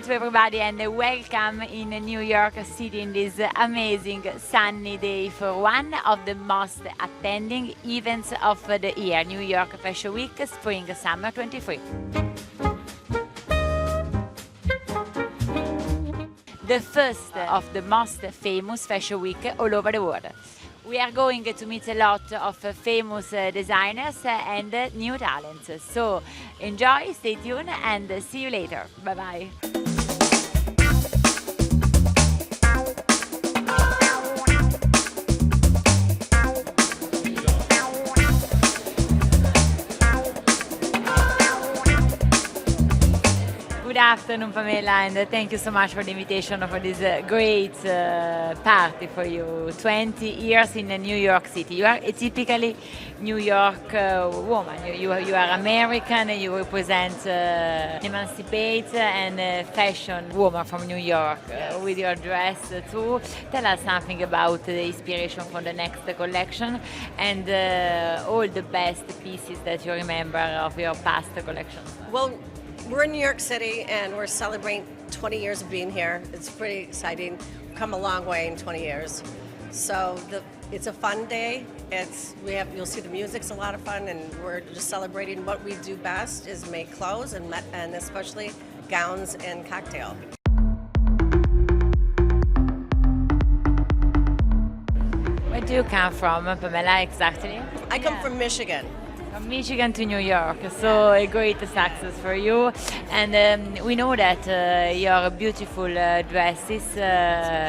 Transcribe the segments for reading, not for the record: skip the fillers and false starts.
to everybody and welcome in New York City in this amazing sunny day for one of the most attending events of the year, New York Fashion Week Spring Summer 23. The first of the most famous fashion week all over the world. We are going to meet a lot of famous designers and new talents. So enjoy, stay tuned, and see you later. Bye-bye. Good afternoon, Pamella, and thank you so much for the invitation for this great party for you. 20 years in New York City. You are a typically New York woman. You are American, you represent emancipate and fashion woman from New York with your dress too. Tell us something about the inspiration for the next collection and all the best pieces that you remember of your past collections. Well, we're in New York City and we're celebrating 20 years of being here. It's pretty exciting. We've come a long way in 20 years. So it's a fun day. You'll see the music's a lot of fun, and we're just celebrating what we do best is make clothes and especially gowns and cocktail. Where do you come from, Pamella, exactly? I come from Michigan. From Michigan to New York, so a great success for you. And we know that your beautiful dresses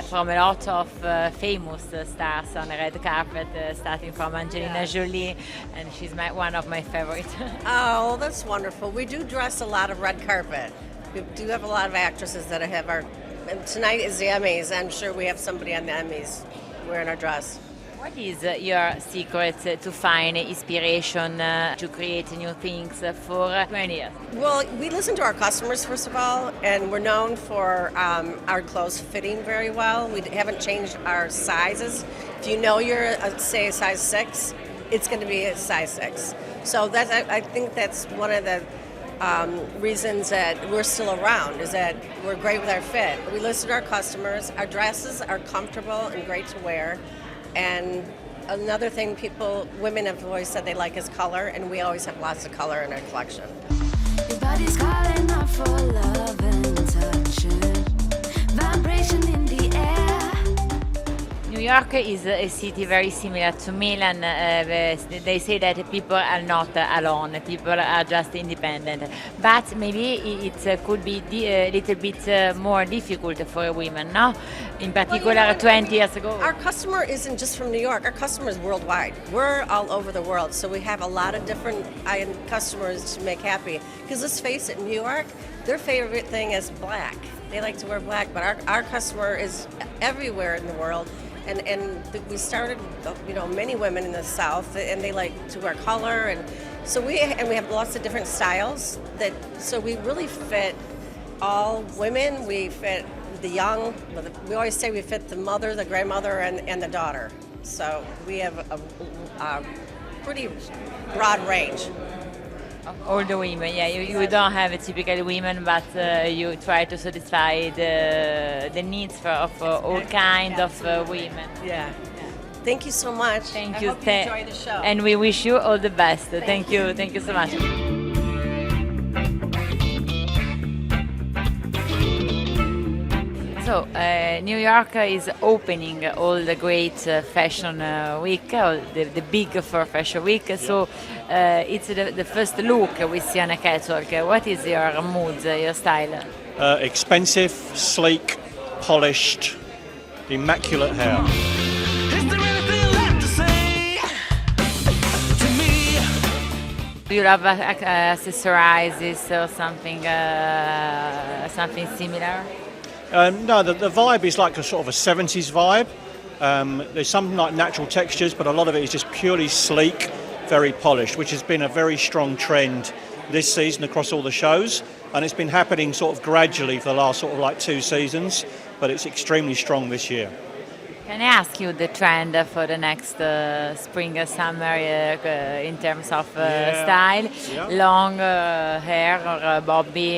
from a lot of famous stars on the red carpet, starting from Angelina Jolie, and she's one of my favorites. Oh, that's wonderful. We do dress a lot of red carpet. We do have a lot of actresses that have and tonight is the Emmys. I'm sure we have somebody on the Emmys wearing our dress. What is your secret to find inspiration to create new things for 20 years? Well, we listen to our customers, first of all, and we're known for our clothes fitting very well. We haven't changed our sizes. If you know you're, say, a size 6, it's going to be a size 6. So I think that's one of the reasons that we're still around, is that we're great with our fit. We listen to our customers. Our dresses are comfortable and great to wear. And another thing women have always said they like is color, and we always have lots of color in our collection. Your body's calling out for love and touch, vibration in the air. New York is a city very similar to Milan. They say that people are not alone, people are just independent. But maybe it could be a little bit more difficult for women, no? In particular, 20 years ago. Our customer isn't just from New York. Our customer is worldwide. We're all over the world, so we have a lot of different customers to make happy. Because let's face it, in New York, their favorite thing is black. They like to wear black, but our customer is everywhere in the world. And we started, many women in the South, and they like to wear color, and so we have lots of different styles. So we really fit all women. We fit the young. We always say we fit the mother, the grandmother, and the daughter. So we have a pretty broad range. All the women, yeah. You don't have a typical women, but you try to satisfy the needs of all kinds of women. Yeah. Thank you so much. Thank I you. hope you enjoy the show. And we wish you all the best. Thank you. Thank you so much. So, New York is opening all the great fashion week, the big four fashion week. So, it's the first look we see on a catwalk. What is your mood, your style? Expensive, sleek, polished, immaculate hair. Is there anything left to say to me? Do you love accessorizes or something similar? No, the vibe is like a sort of a 70s vibe. There's some like natural textures, but a lot of it is just purely sleek, very polished, which has been a very strong trend this season across all the shows. And it's been happening sort of gradually for the last sort of like 2 seasons, but it's extremely strong this year. Can I ask you the trend for the next spring, summer in terms of style? Yeah. Long hair or bobby?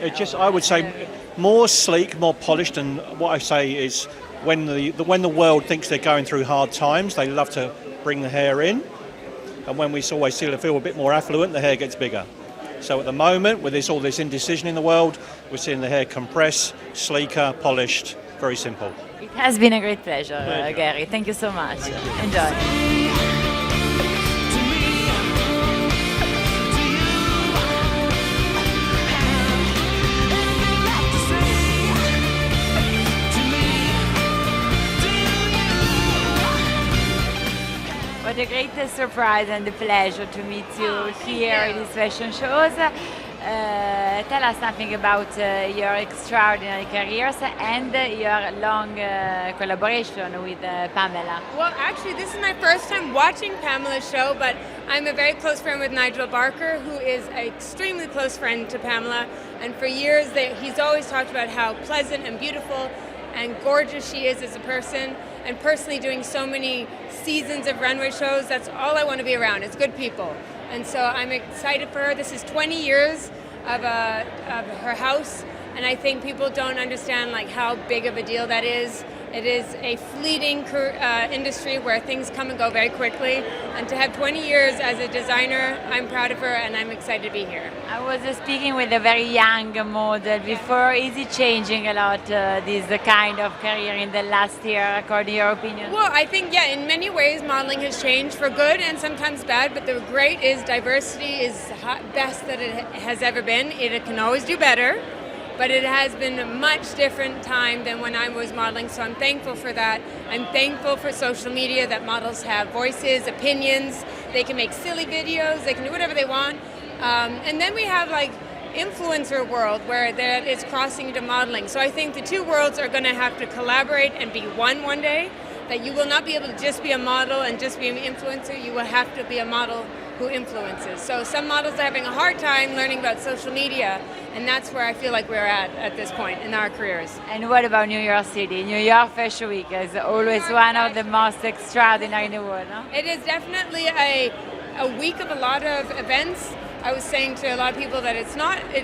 I would say more sleek, more polished, and what I say is when the world thinks they're going through hard times, they love to bring the hair in, and when we always feel a bit more affluent, the hair gets bigger. So at the moment, with all this indecision in the world, we're seeing the hair compress, sleeker, polished, very simple. It has been a great pleasure, Gary. Thank you so much. Enjoy. What a great surprise and a pleasure to meet you here at these fashion shows. Tell us something about your extraordinary careers and your long collaboration with Pamella. Well, actually, this is my first time watching Pamela's show, but I'm a very close friend with Nigel Barker, who is an extremely close friend to Pamela. And for years, he's always talked about how pleasant and beautiful and gorgeous she is as a person. And personally, doing so many seasons of runway shows, that's all I want to be around, is good people. And so I'm excited for her. This is 20 years of her house, and I think people don't understand like how big of a deal that is. It is a fleeting industry where things come and go very quickly, and to have 20 years as a designer, I'm proud of her and I'm excited to be here. I was speaking with a very young model before. Is it changing a lot, this kind of career in the last year, according to your opinion? Well, I think, yeah, in many ways modeling has changed for good and sometimes bad, but the great is diversity is best that it has ever been. It can always do better, but it has been a much different time than when I was modeling, so I'm thankful for that. I'm thankful for social media, that models have voices, opinions, they can make silly videos, they can do whatever they want. And then we have like influencer world where that is crossing into modeling. So I think the two worlds are gonna have to collaborate and be one day, that you will not be able to just be a model and just be an influencer, you will have to be a model who influences. So some models are having a hard time learning about social media, and that's where I feel like we're at this point in our careers. And what about New York City? New York Fashion Week is always one of the most extraordinary in the world, no? It is definitely a week of a lot of events. I was saying to a lot of people that it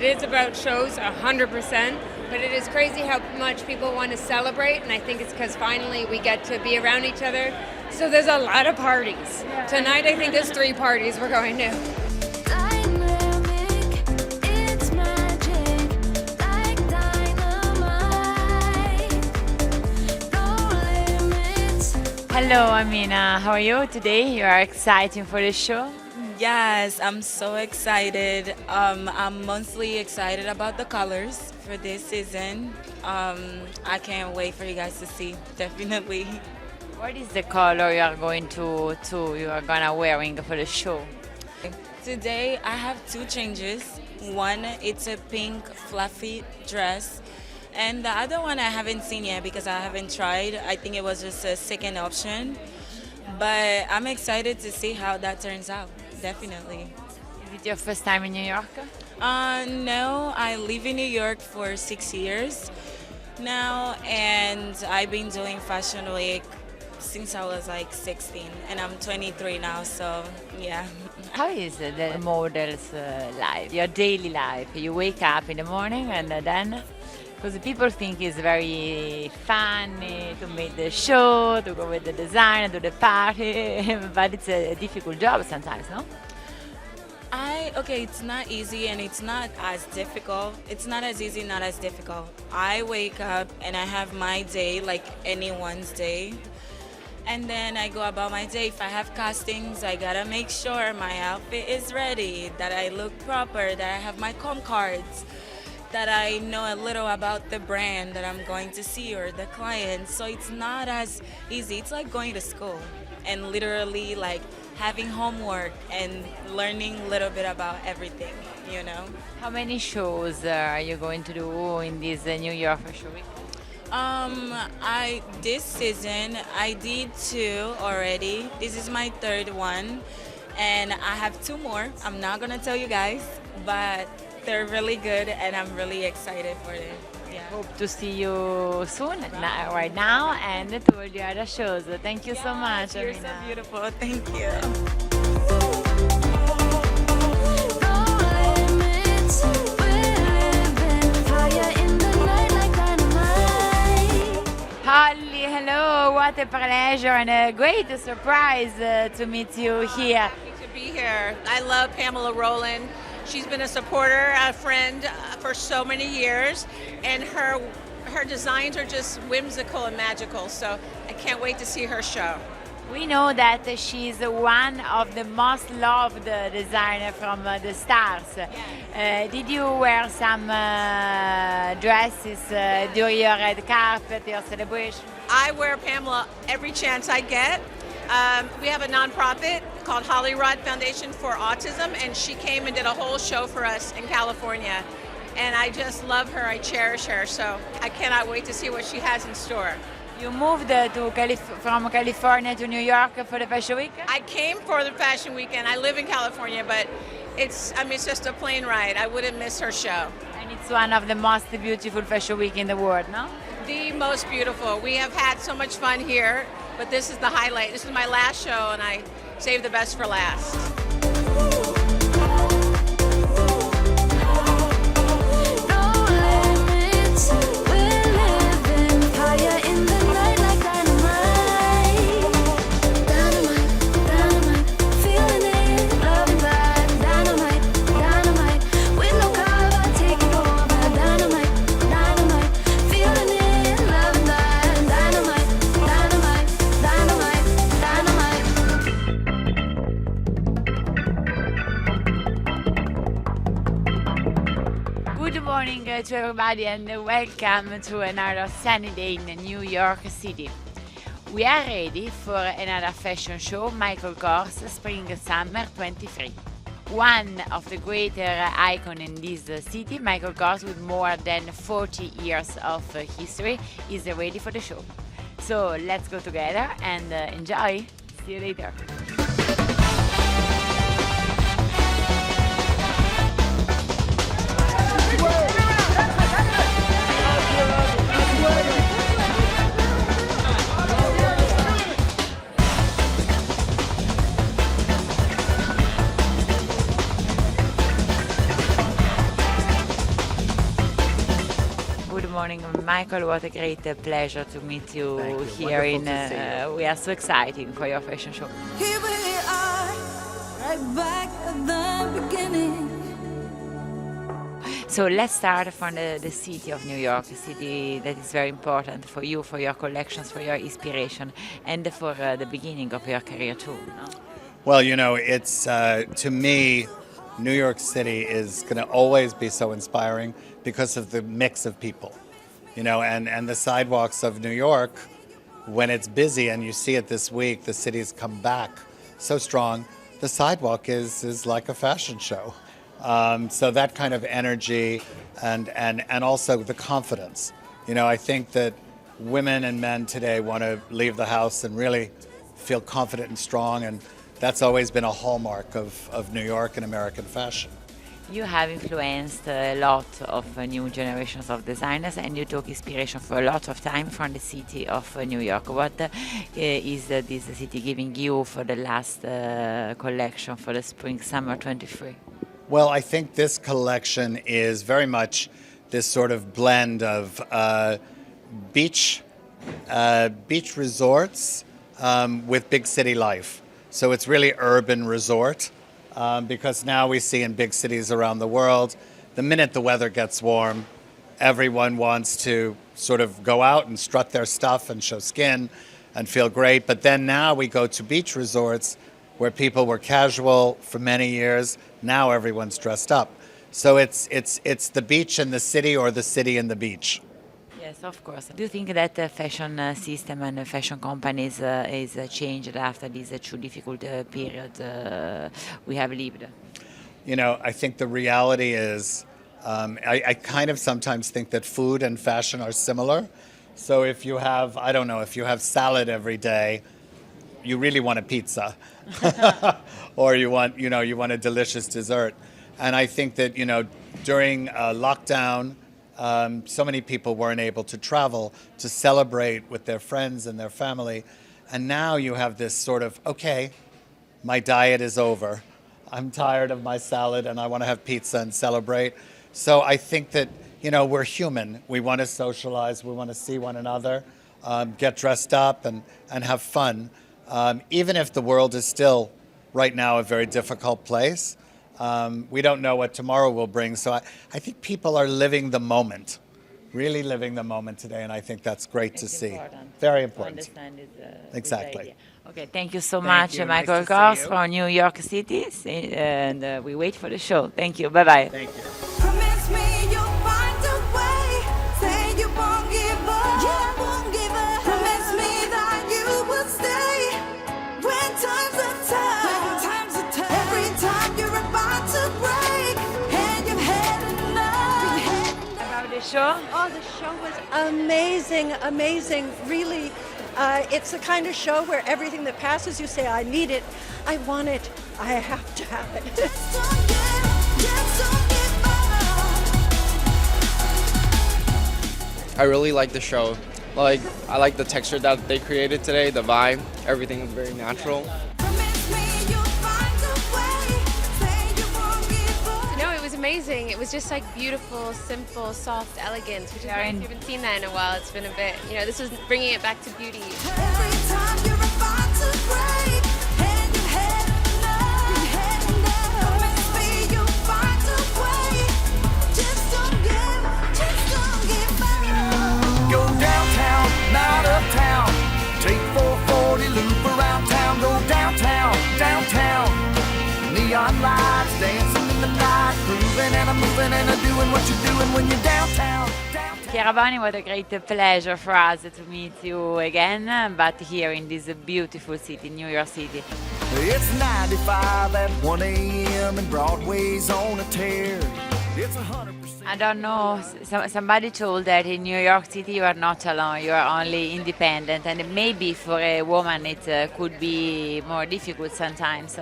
is about shows 100%, but it is crazy how much people want to celebrate, and I think it's because finally we get to be around each other. So there's a lot of parties. Yeah. Tonight I think there's 3 parties we're going to. Dynamic, it's magic, like dynamite. No limits. Hello, Amina. How are you today? You are excited for the show? Yes, I'm so excited. I'm mostly excited about the colors for this season. I can't wait for you guys to see, definitely. What is the color you are gonna wearing for the show? Today I have 2 changes. One, it's a pink fluffy dress, and the other one I haven't seen yet because I haven't tried. I think it was just a second option, but I'm excited to see how that turns out, definitely. Is it your first time in New York? No, I live in New York for 6 years now, and I've been doing Fashion Week since I was like 16, and I'm 23 now, so yeah. How is the model's life, your daily life? You wake up in the morning and then, because people think it's very funny to make the show, to go with the design, to the party, but it's a difficult job sometimes, no? Okay, it's not easy and it's not as difficult. It's not as easy, not as difficult. I wake up and I have my day like anyone's day. And then I go about my day. If I have castings, I gotta make sure my outfit is ready, that I look proper, that I have my com cards, that I know a little about the brand that I'm going to see or the client. So it's not as easy. It's like going to school and literally like having homework and learning a little bit about everything, you know? How many shows are you going to do in this New York Fashion Week? This season I did 2 already. This is my 3rd one, and I have 2 more. I'm not gonna tell you guys, but they're really good, and I'm really excited for it. Yeah. Hope to see you soon, right now, and to all the other shows. Thank you so much, You're so Amina. beautiful. Thank you. No limits, we're living what a pleasure and a great surprise to meet you here. Happy to be here. I love Pamella Roland. She's been a supporter, a friend for so many years, and her designs are just whimsical and magical. So I can't wait to see her show. We know that she's one of the most loved designers from the stars. Did you wear some dresses during your red carpet, your celebration? I wear Pamela every chance I get. We have a nonprofit called Holly Rod Foundation for Autism, and she came and did a whole show for us in California. And I just love her, I cherish her, so I cannot wait to see what she has in store. You moved from California to New York for the Fashion Week? I came for the Fashion Weekend. I live in California, but it's just a plane ride. I wouldn't miss her show. And it's one of the most beautiful Fashion Week in the world, no? The most beautiful. We have had so much fun here, but this is the highlight. This is my last show, and I saved the best for last. No limits, we're living higher in the night like dynamite. Dynamite, dynamite, feeling it, loving that. Dynamite, dynamite, with no cover, taking over. Dynamite, dynamite, feeling it, loving that. Dynamite, dynamite, dynamite, dynamite. Good morning to everybody and welcome to another sunny day in New York City. We are ready for another fashion show, Michael Kors Spring Summer 23. One of the greater icons in this city, Michael Kors, with more than 40 years of history, is ready for the show. So let's go together and enjoy. See you later. Good morning, Michael. What a great pleasure to meet you here in. We are so excited for your fashion show. Here we are, right back at the beginning. So let's start from the city of New York, a city that is very important for you, for your collections, for your inspiration, and for the beginning of your career too. No? Well, it's to me, New York City is going to always be so inspiring because of the mix of people, and the sidewalks of New York, when it's busy, and you see it this week, the city's come back so strong. The sidewalk is like a fashion show. So that kind of energy and also the confidence. I think that women and men today want to leave the house and really feel confident and strong, and that's always been a hallmark of New York and American fashion. You have influenced a lot of new generations of designers, and you took inspiration for a lot of time from the city of New York. What is this city giving you for the last collection for the Spring Summer 23? Well, I think this collection is very much this sort of blend of beach resorts with big city life. So it's really urban resort because now we see in big cities around the world, the minute the weather gets warm, everyone wants to sort of go out and strut their stuff and show skin and feel great. But then now we go to beach resorts where people were casual for many years. Now everyone's dressed up. So it's the beach and the city, or the city and the beach. Yes, of course. Do you think that the fashion system and the fashion companies is changed after this too difficult period we have lived? I think the reality is, I kind of sometimes think that food and fashion are similar. So if you have, if you have salad every day, you really want a pizza, or you want a delicious dessert. And I think that, during lockdown, so many people weren't able to travel to celebrate with their friends and their family. And now you have this sort of, okay, my diet is over. I'm tired of my salad and I want to have pizza and celebrate. So I think that, we're human. We want to socialize. We want to see one another. get dressed up and have fun, even if the world is still right now a very difficult place. We don't know what tomorrow will bring, so I think people are living the moment, really living the moment today, and I think that's great to see. Very important. To understand Exactly. this idea. Okay, thank you so Thank much, you. Michael Nice to Kors see you. from New York City, and we wait for the show. Thank you. Bye bye. Thank you. Promise me you'll find a way. Say you won't give up. Yeah, won't give up. Promise me that you will stay when times are tough. When times are tough. Every time you're about to break and you've had enough. About the show? Oh, the show was amazing, amazing. Really, it's the kind of show where everything that passes, you say, I need it, I want it, I have to have it. Just don't give up. I really like the show. Like, I like the texture that they created today, the vibe, everything is very natural. Promise me you'll find a way. Say you won't give up. No, it was amazing. It was just like beautiful, simple, soft elegance, which is Yeah, nice. and- We haven't seen that in a while. It's been a bit, this was bringing it back to beauty. Every time you're about to break and you've had enough. Promise me you'll find a way. Just don't give up. Go downtown, not uptown. Take 440 loop around town. Go downtown, downtown. Neon lights dancing in the night, grooving and I'm moving and I'm doing what you're doing when you're downtown. Chiara Boni, what a great pleasure for us to meet you again, but here in this beautiful city, New York City. It's 95 at 1 a.m. and Broadway's on a tear. It's 100%. I don't know, somebody told that in New York City you are not alone, you are only independent, and maybe for a woman it could be more difficult sometimes.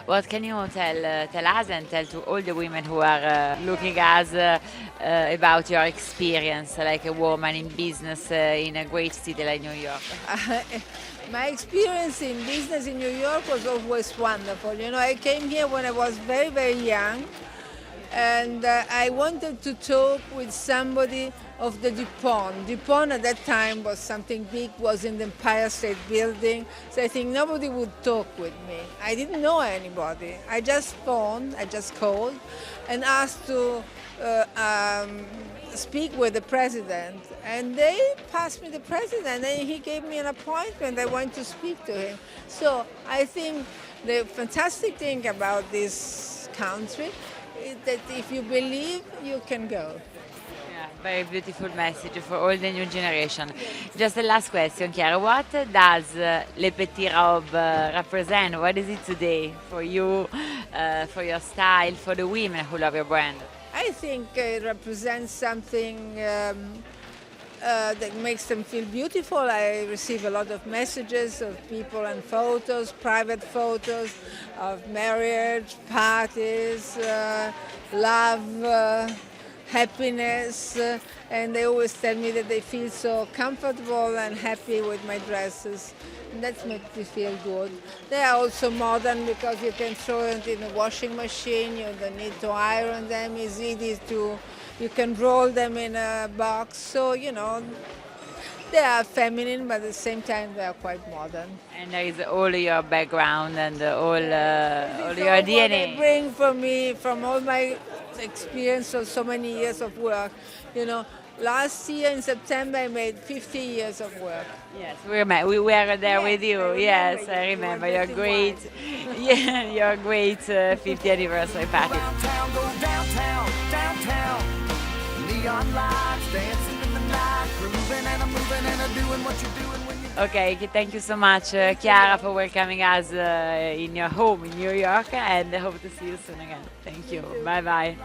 What can you tell us and tell to all the women who are looking at us about your experience like a woman in business in a great city like New York? My experience in business in New York was always wonderful. I came here when I was very, very young, and I wanted to talk with somebody of the DuPont. DuPont at that time was something big, was in the Empire State Building, so I think nobody would talk with me. I didn't know anybody. I just phoned, I just called, and asked to speak with the president, and they passed me the president, and he gave me an appointment. I went to speak to him. So I think the fantastic thing about this country is that if you believe, you can go. Yeah, very beautiful message for all the new generation. Just the last question, Chiara. What does Le Petit Robe represent? What is it today for you, for your style, for the women who love your brand? I think it represents something that makes them feel beautiful. I receive a lot of messages of people and photos, private photos of marriage, parties, love, happiness, and they always tell me that they feel so comfortable and happy with my dresses. And that makes me feel good. They are also modern because you can throw it in a washing machine, you don't need to iron them, it's easy to, you can roll them in a box, so they are feminine, but at the same time they are quite modern. And there is all your background and all your What they DNA. bring from me, from all my experience of so many years of work. Last year in September I made 50 years of work. Yes, we were there with you. I Yes, remember I you. remember You were your just in great, yeah, your great 50th anniversary party. Downtown, go downtown, downtown. Neon lights dancing in the night, grooving and I'm moving and I'm doing what you're doing when you're Okay, thank you so much, Chiara, for welcoming us in your home in New York, and I hope to see you soon again. Thank you. Bye bye.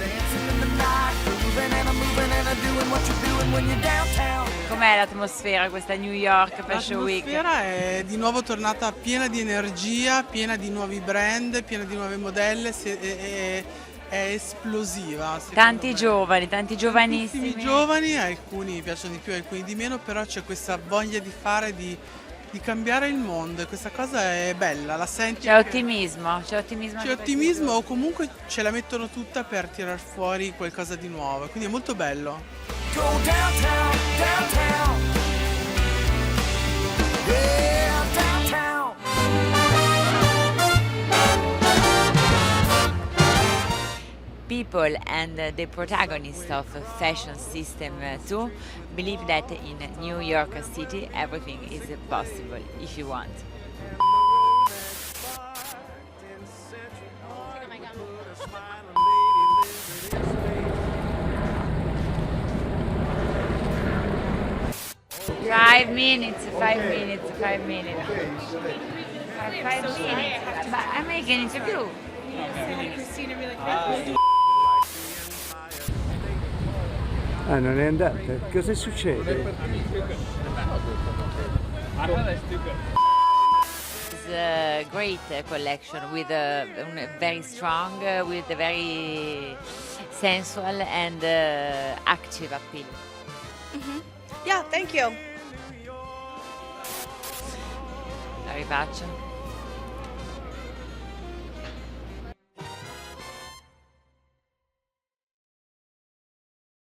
dancing in the night, grooving and I'm moving and I'm doing what you're doing when you're downtown. Com'è l'atmosfera questa New York Fashion Week? L'atmosfera è di nuovo tornata piena di energia, piena di nuovi brand, piena di nuove modelle, è esplosiva. Tanti giovani, tanti giovanissimi. Tantissimi giovani, alcuni piacciono di più, alcuni di meno, però c'è questa voglia di fare, di cambiare il mondo e questa cosa è bella, la senti. C'è ottimismo, c'è ottimismo. C'è anche per ottimismo o comunque ce la mettono tutta per tirar fuori qualcosa di nuovo, quindi è molto bello. Go downtown, downtown. people and the protagonist of fashion system too believe that in New York City everything is possible if you want. Five minutes. 5 minutes. 5 minutes. But I'm making an interview. Ah, non è andata? Cosa succede? It's a great collection with a very strong, with a very sensual and active appeal. Yeah, thank you. La rifaccio.